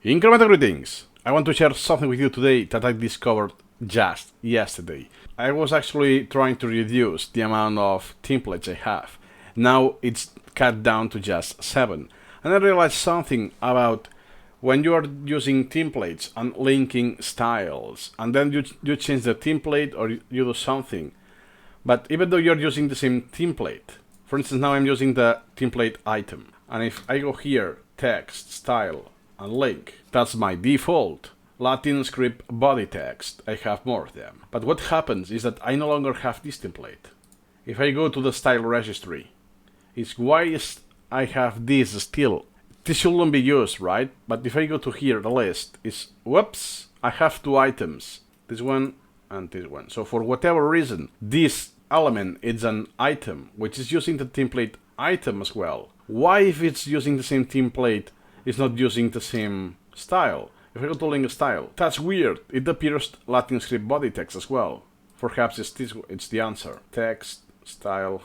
Incremental greetings! I want to share something with you today that I discovered just yesterday. I was actually trying to reduce the amount of templates I have. Now it's cut down to just 7. And I realized something about when you are using templates and linking styles, and then you change the template or you do something. But even though you're using the same template, for instance, now I'm using the template item. And if I go here, text, style, and link, that's my default Latin script body text. I have more of them. But what happens is that I no longer have this template. If I go to the style registry, it's why is I have this still. This shouldn't be used, right? But if I go to here, the list is, whoops, I have 2 items. This one and this one. So for whatever reason, this element is an item, which is using the template item as well. Why if it's using the same template, it's not using the same style? If I go to link style, that's weird. It appears Latin script body text as well. Perhaps it's the answer. Text, style,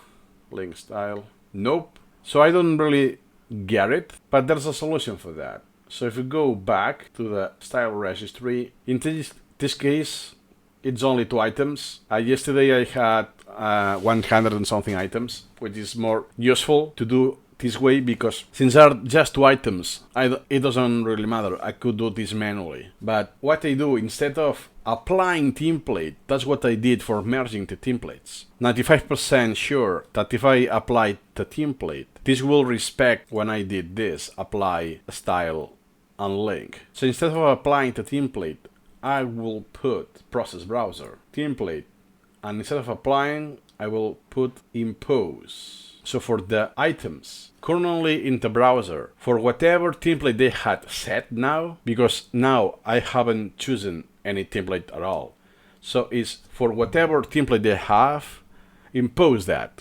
link style. Nope. So I don't really get it, but there's a solution for that. So if we go back to the style registry, in this case, it's only 2 items. Yesterday I had 100 and something items, which is more useful to do this way because since there are just 2 items, it doesn't really matter. I could do this manually. But what I do, instead of applying template, that's what I did for merging the templates. 95% sure that if I apply the template, this will respect when I did this, apply style and link. So instead of applying the template, I will put process browser, template, and instead of applying, I will put impose. So for the items currently in the browser, for whatever template they had set now, because now I haven't chosen any template at all. So it's for whatever template they have, impose that.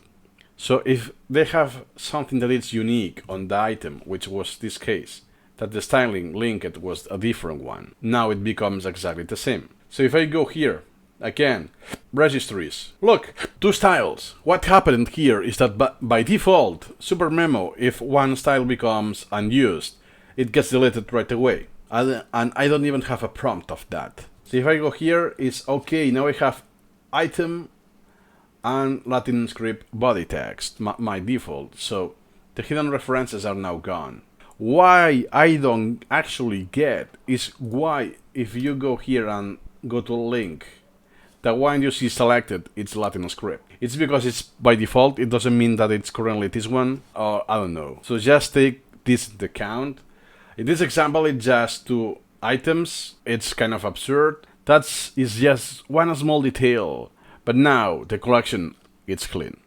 So if they have something that is unique on the item, which was this case, that the styling linked was a different one, now it becomes exactly the same. So if I go here, again, registries. Look, 2 styles. What happened here is that by default, SuperMemo, if one style becomes unused, it gets deleted right away. And I don't even have a prompt of that. So if I go here, it's okay. Now I have item and Latin script body text, my default. So the hidden references are now gone. Why I don't actually get is why if you go here and go to link, the one you see selected, it's Latin script. It's because it's by default, it doesn't mean that it's currently this one, or I don't know. So just take this into account. In this example, it's just 2 items. It's kind of absurd. Is just one small detail. But now the collection, it's clean.